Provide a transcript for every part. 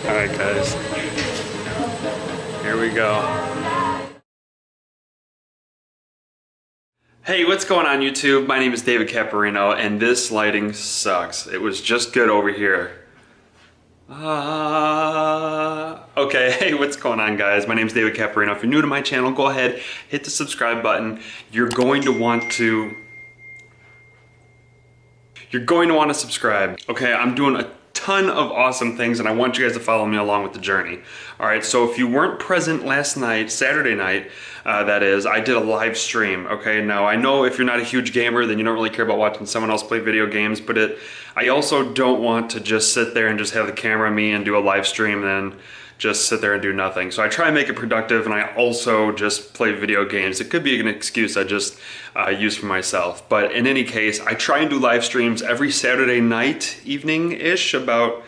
Alright guys, here we go. Hey, what's going on YouTube? My name is David Capperino and this lighting sucks. It was just good over here. Okay, hey, what's going on guys? My name is David Capperino. If you're new to my channel, go ahead, hit the subscribe button. You're going to want to subscribe. Okay, I'm doing a ton of awesome things and I want you guys to follow me along with the journey. All right, so if you weren't present last night, Saturday night, that is, I did a live stream, okay? Now, I know if you're not a huge gamer, then you don't really care about watching someone else play video games, but I also don't want to just sit there and just have the camera on me and do a live stream and then just sit there and do nothing. So I try and make it productive, and I also just play video games. It could be an excuse I just use for myself. But in any case, I try and do live streams every Saturday night, evening-ish, about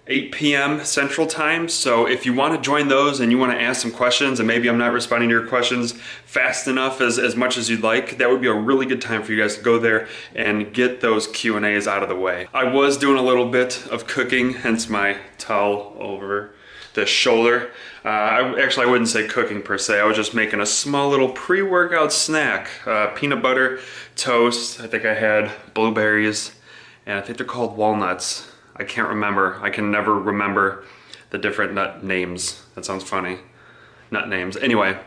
8 p.m. Central Time. So if you want to join those and you want to ask some questions, and maybe I'm not responding to your questions fast enough as much as you'd like, that would be a really good time for you guys to go there and get those Q&As out of the way. I was doing a little bit of cooking, hence my towel over the shoulder. I wouldn't say cooking per se. I was just making a small little pre-workout snack. Peanut butter, toast. I think I had blueberries, and I think they're called walnuts. I can't remember. I can never remember the different nut names. That sounds funny. Nut names. Anyway,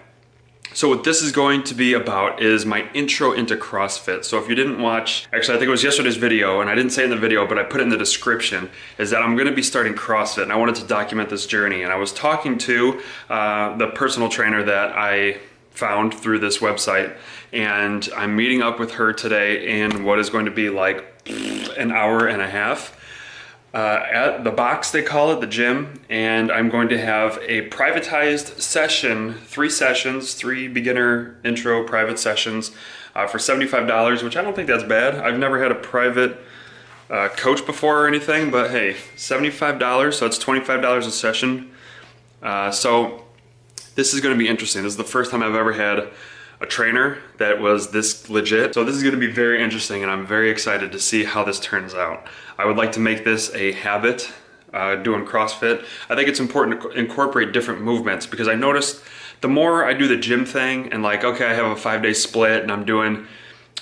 so what this is going to be about is my intro into CrossFit. So if you didn't watch, actually I think it was yesterday's video, and I didn't say it in the video, but I put it in the description, is that I'm gonna be starting CrossFit, and I wanted to document this journey. And I was talking to the personal trainer that I found through this website, and I'm meeting up with her today in what is going to be like an hour and a half. At the box, they call it, the gym, and I'm going to have a privatized session, 3 sessions, 3 beginner intro private sessions for $75, which I don't think that's bad. I've never had a private coach before or anything, but hey, $75, so it's $25 a session. So this is gonna be interesting. This is the first time I've ever had a trainer that was this legit. So this is gonna be very interesting, and I'm very excited to see how this turns out. I would like to make this a habit, doing CrossFit. I think it's important to incorporate different movements, because I noticed the more I do the gym thing and like, okay, I have a 5-day split and I'm doing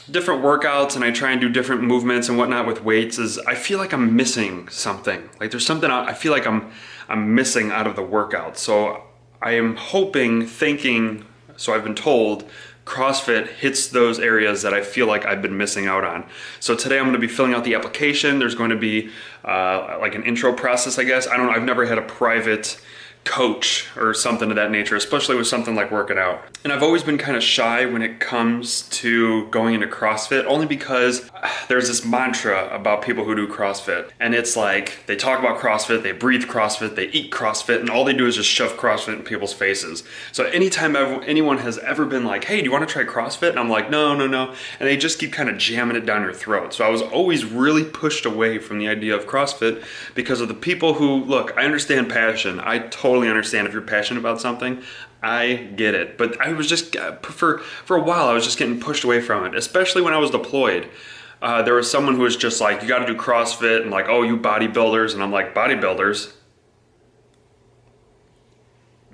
different workouts and I try and do different movements and whatnot with weights, is I feel like I'm missing something. Like there's something I feel like I'm missing out of the workout. So I am hoping, thinking, so I've been told, CrossFit hits those areas that I feel like I've been missing out on. So today I'm going to be filling out the application. There's going to be like an intro process, I guess. I don't know, I've never had a private coach or something of that nature, especially with something like working out. And I've always been kind of shy when it comes to going into CrossFit, only because there's this mantra about people who do CrossFit, and it's like they talk about CrossFit, they breathe CrossFit, they eat CrossFit, and all they do is just shove CrossFit in people's faces. So anytime anyone has ever been like, hey, do you want to try CrossFit? And I'm like, no, no, no. And they just keep kind of jamming it down your throat. So I was always really pushed away from the idea of CrossFit because of the people who, look, I understand passion. I totally understand if you're passionate about something. I get it. But I was just, for a while, I was just getting pushed away from it, especially when I was deployed. There was someone who was just like, you got to do CrossFit, and like, oh, you bodybuilders. And I'm like, bodybuilders?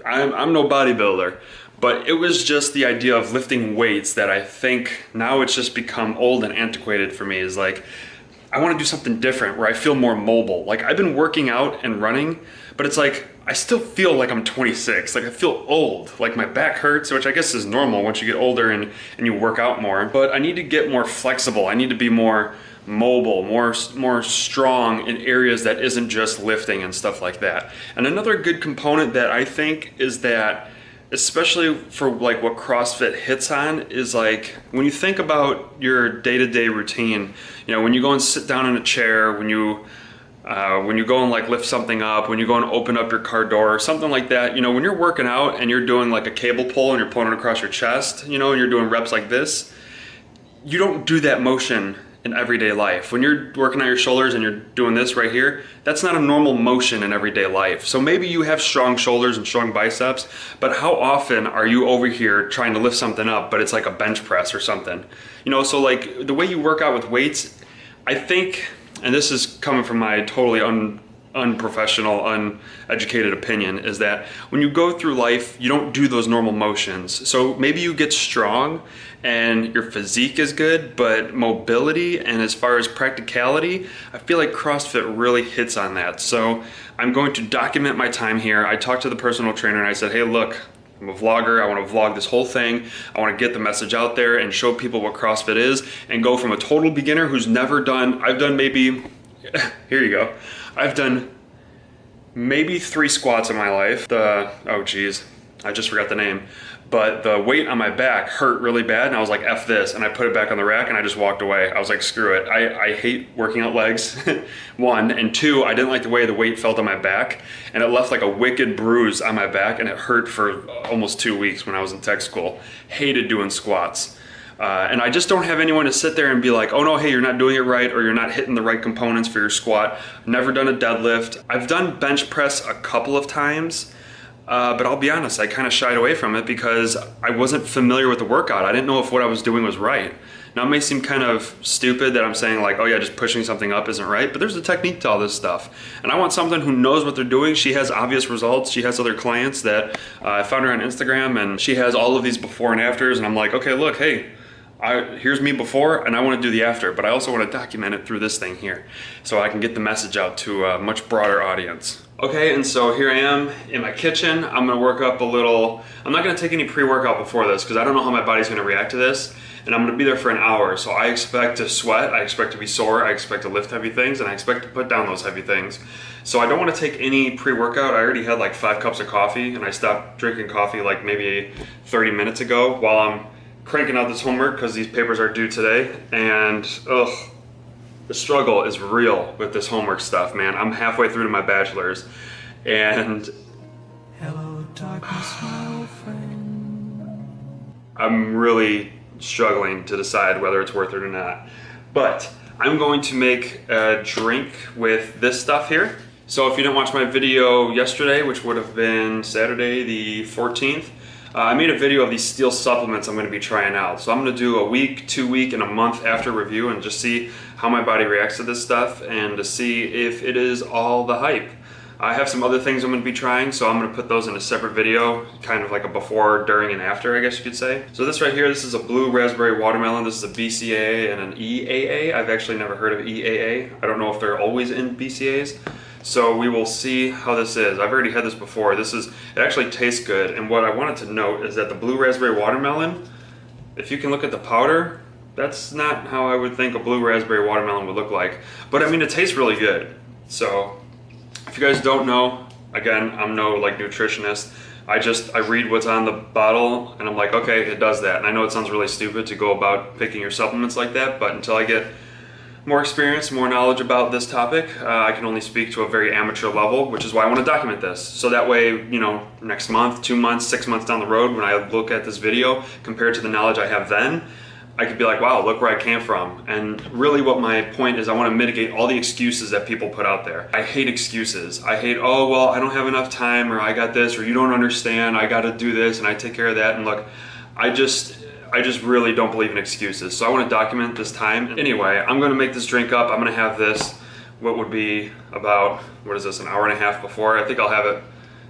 I'm no bodybuilder. But it was just the idea of lifting weights that I think now it's just become old and antiquated for me. Is like, I want to do something different where I feel more mobile. Like I've been working out and running, but it's like, I still feel like I'm 26. Like I feel old. Like my back hurts, which I guess is normal once you get older and you work out more. But I need to get more flexible. I need to be more mobile, more strong in areas that isn't just lifting and stuff like that. And another good component that I think is that, especially for like what CrossFit hits on, is like when you think about your day-to-day routine, you know, when you go and sit down in a chair, when you go and like lift something up, when you go and open up your car door or something like that, you know, when you're working out and you're doing like a cable pull and you're pulling it across your chest, you know, and you're doing reps like this, you don't do that motion in everyday life. When you're working on your shoulders and you're doing this right here, that's not a normal motion in everyday life. So maybe you have strong shoulders and strong biceps, but how often are you over here trying to lift something up, but it's like a bench press or something? You know, so like the way you work out with weights, I think, and this is coming from my totally unprofessional, uneducated opinion, is that when you go through life, you don't do those normal motions. So maybe you get strong and your physique is good, but mobility and as far as practicality, I feel like CrossFit really hits on that. So I'm going to document my time here. I talked to the personal trainer and I said, hey, look, I'm a vlogger. I want to vlog this whole thing. I want to get the message out there and show people what CrossFit is and go from a total beginner who's never done, I've done maybe, here you go. I've done maybe 3 squats in my life. Oh geez, I just forgot the name. But the weight on my back hurt really bad and I was like, F this, and I put it back on the rack and I just walked away. I was like, screw it. I hate working out legs, 1, and 2, I didn't like the way the weight felt on my back and it left like a wicked bruise on my back and it hurt for almost 2 weeks when I was in tech school. Hated doing squats. And I just don't have anyone to sit there and be like, oh no, hey, you're not doing it right, or you're not hitting the right components for your squat. Never done a deadlift. I've done bench press a couple of times. But I'll be honest, I kind of shied away from it because I wasn't familiar with the workout. I didn't know if what I was doing was right. Now it may seem kind of stupid that I'm saying like, oh yeah, just pushing something up isn't right, but there's a technique to all this stuff. And I want someone who knows what they're doing. She has obvious results. She has other clients that I found her on Instagram and she has all of these before and afters and I'm like, okay, look, hey, here's me before and I want to do the after, but I also want to document it through this thing here so I can get the message out to a much broader audience. Okay, and so here I am in my kitchen. I'm gonna work up a little, I'm not gonna take any pre-workout before this because I don't know how my body's gonna react to this, and I'm gonna be there for an hour. So I expect to sweat, I expect to be sore, I expect to lift heavy things, and I expect to put down those heavy things. So I don't wanna take any pre-workout. I already had like 5 cups of coffee and I stopped drinking coffee like maybe 30 minutes ago while I'm cranking out this homework because these papers are due today, and ugh. The struggle is real with this homework stuff, man. I'm halfway through to my bachelor's and hello, darkness, my old friend. I'm really struggling to decide whether it's worth it or not. But I'm going to make a drink with this stuff here. So if you didn't watch my video yesterday, which would have been Saturday the 14th, I made a video of these steel supplements I'm going to be trying out. So I'm going to do a week, 2 week, and a month after review and just see how my body reacts to this stuff and to see if it is all the hype. I have some other things I'm going to be trying, so I'm going to put those in a separate video, kind of like a before, during, and after, I guess you could say. So this right here, this is a blue raspberry watermelon. This is a BCAA and an EAA. I've actually never heard of EAA. I don't know if they're always in BCAAs. So we will see how this is. I've already had this before. It actually tastes good. And what I wanted to note is that the blue raspberry watermelon, if you can look at the powder, that's not how I would think a blue raspberry watermelon would look like. But I mean, it tastes really good. So if you guys don't know, again, I'm no like nutritionist. I read what's on the bottle and I'm like, okay, it does that. And I know it sounds really stupid to go about picking your supplements like that, but until I get more experience, more knowledge about this topic, I can only speak to a very amateur level, which is why I want to document this. So that way, you know, next month, 2 months, 6 months down the road, when I look at this video compared to the knowledge I have then, I could be like, wow, look where I came from. And really what my point is, I want to mitigate all the excuses that people put out there. I hate excuses. I hate, oh, well, I don't have enough time, or I got this, or you don't understand, I got to do this, and I take care of that. And look, I just really don't believe in excuses. So I want to document this time. Anyway, I'm going to make this drink up. I'm going to have this, what would be about, what is this, an hour and a half before? I think I'll have it,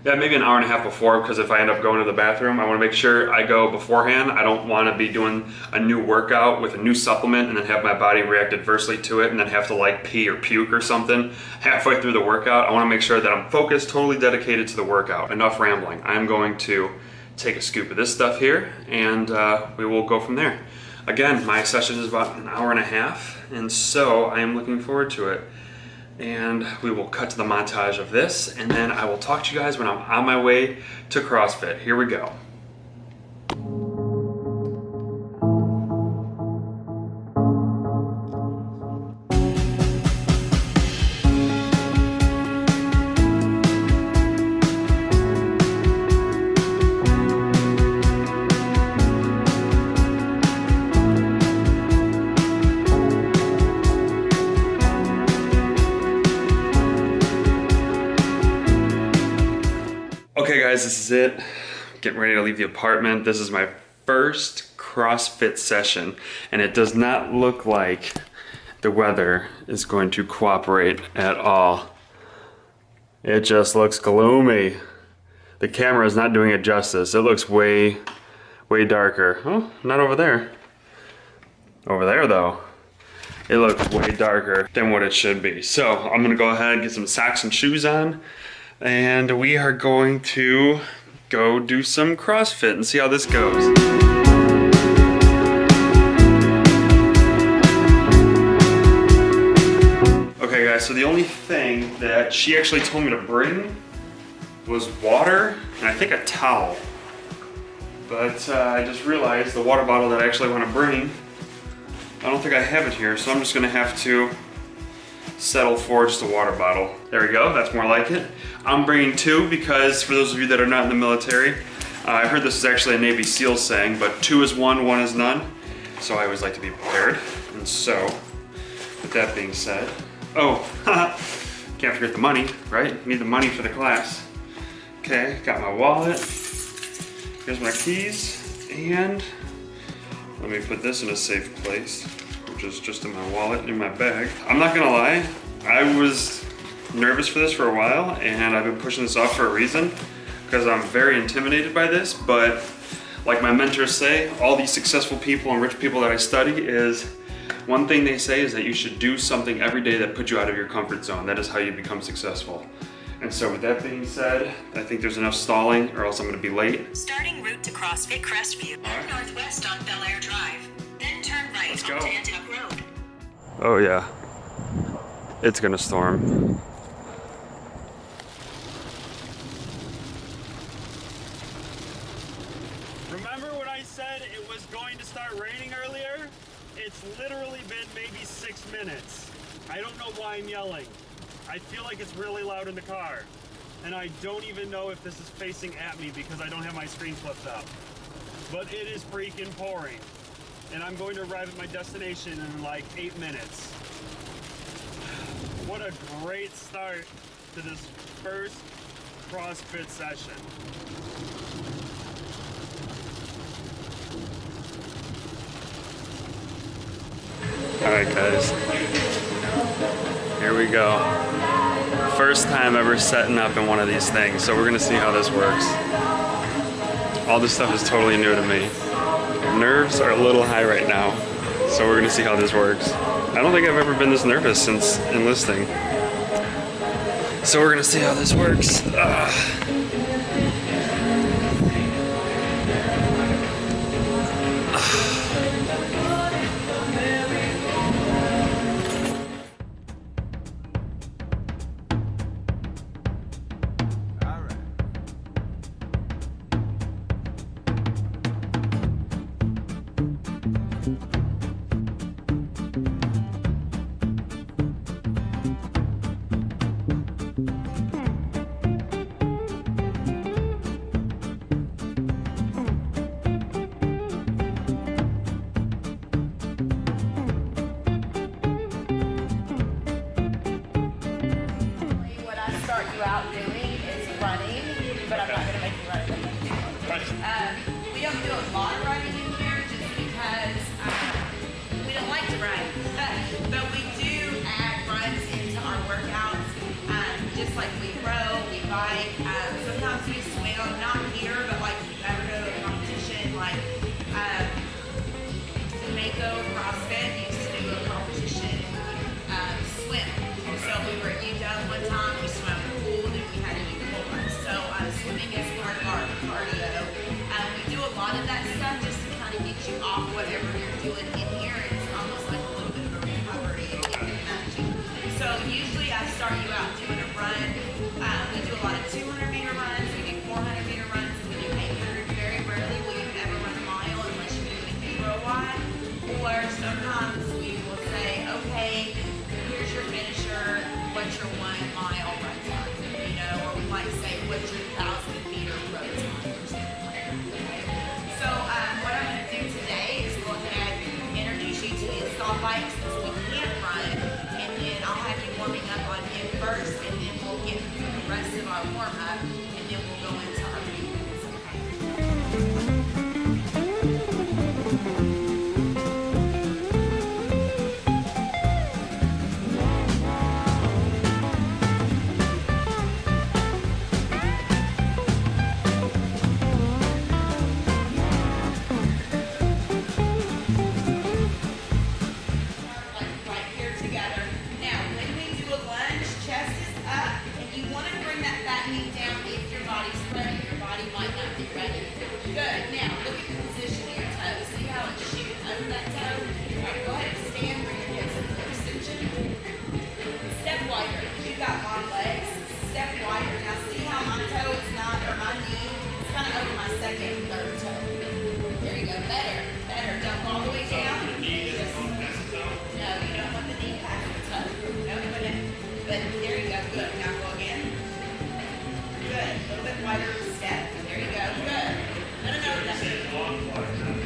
yeah, maybe an hour and a half before, because if I end up going to the bathroom, I want to make sure I go beforehand. I don't want to be doing a new workout with a new supplement and then have my body react adversely to it and then have to like pee or puke or something halfway through the workout. I want to make sure that I'm focused, totally dedicated to the workout. Enough rambling. I'm going to take a scoop of this stuff here and we will go from there. Again, my session is about an hour and a half, and so I am looking forward to it. And we will cut to the montage of this, and then I will talk to you guys when I'm on my way to CrossFit. Here we go. Okay guys, this is it. Getting ready to leave the apartment. This is my first CrossFit session, and it does not look like the weather is going to cooperate at all. It just looks gloomy. The camera is not doing it justice. It looks way darker. Oh, not over there. Over there though, it looks way darker than what it should be. So I'm gonna go ahead and get some socks and shoes on, and we are going to go do some CrossFit and see how this goes. Okay guys, so the only thing that she actually told me to bring was water and I think a towel. But I just realized the water bottle that I actually want to bring, I don't think I have it here, so I'm just gonna have to settle for just a water bottle. There we go, that's more like it. I'm bringing 2 because for those of you that are not in the military, I heard this is actually a Navy SEAL saying, but 2 is 1, 1 is none. So I always like to be prepared. And so, with that being said, oh, can't forget the money, right? Need the money for the class. Okay, got my wallet. Here's my keys, and let me put this in a safe place, which is just in my wallet, in my bag. I'm not gonna lie, I was nervous for this for a while, and I've been pushing this off for a reason, because I'm very intimidated by this, but like my mentors say, all these successful people and rich people that I study is, one thing they say is that you should do something every day that puts you out of your comfort zone. That is how you become successful. And so with that being said, I think there's enough stalling or else I'm gonna be late. Starting route to CrossFit Crestview. Head northwest on Bel Air Drive. Then turn right onto Antioch Road. Oh yeah, it's gonna storm. Remember when I said it was going to start raining earlier? It's literally been maybe 6 minutes. I don't know why I'm yelling. I feel like it's really loud in the car. And I don't even know if this is facing at me because I don't have my screen flipped up. But it is freaking pouring. And I'm going to arrive at my destination in like 8 minutes. What a great start to this first CrossFit session. All right guys, here we go. First time ever setting up in one of these things, so we're gonna see how this works. All this stuff is totally new to me. Nerves are a little high right now, so we're gonna see how this works. I don't think I've ever been this nervous since enlisting. So we're gonna see how this works. Out doing is running, but I'm not going to make you run it. We don't do a lot of running in here just because we don't like to run, but we do add runs into our workouts, just like we row, we bike, sometimes we swim, not here, but like if you ever go to a competition like Mako CrossFit used to do a competition swim. So we were at UW one time, we swam in the pool, then we had to do more. So swimming is part of our cardio. We do a lot of that stuff just to kind of get you off whatever you're doing in here. It's almost like a little bit of a recovery, if you can imagine. So usually I start you out doing a run. We do a lot of 200-meter runs, we do 400-meter runs, and we do 800. Very rarely will you ever run a mile unless you're doing a hero wide. Or sometimes we will say, okay, here's your finisher, what's your 1 mile run time, you know, or we might say, what's your 1,000-meter road time, or something like that, okay? So what I'm going to do today is go ahead and introduce you to the assault bike since we can't run, and then I'll have you warming up on him first, and then we'll get through the rest of our warm-up, and then we'll go into our movements, okay? knee down if your body's ready. Your body might not be ready. Good. Now, look at the position of your toes. See how it's shooting over that toe? All right, go ahead and stand, bring your hips into extension. Step wider. You got long legs. Step wider. Now, see how my toe is not, or my knee, it's kind of over my second and third toe. There you go. Better. Better. Don't go all the way down. No, you don't want the knee past the toe. No, but there you go. Good. Now go again. Good. A little bit wider step. There you go. Good. No.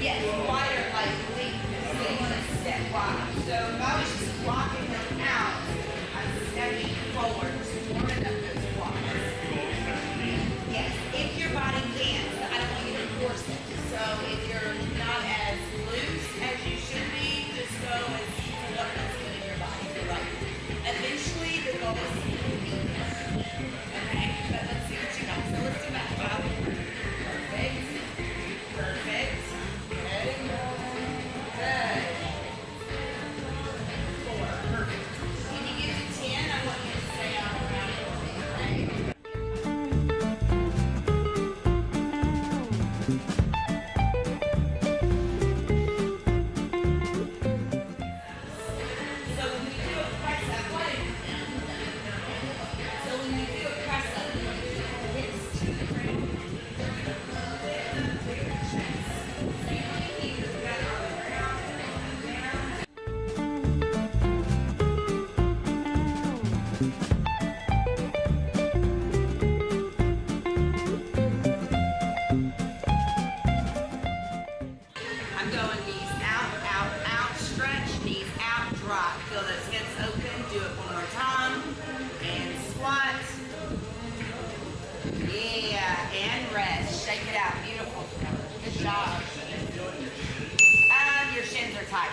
Yes, wider like length. So you want to step wide. So if I was just walking them out, I'm stepping forward, warming up those quads. Yes, if your body can. So I don't want you to force it. So if you're not as loose as you should be, just go as what that's good in your body. Right. Eventually, the goal is to be okay, but let's see what you got. So let's do that. Perfect. Perfect. Good. Good. 4. Perfect. When you get to 10, I want you to stay on around for me, okay? So when we do a press up, hips to the ground. Bigger chest. So you want to keep your gut on the ground and down. I'm going knees out, stretch, knees out, drop. Feel those hips open, do it one more time. And squat. Yeah, and rest. Shake it out, beautiful. Good job. Your shins are tight.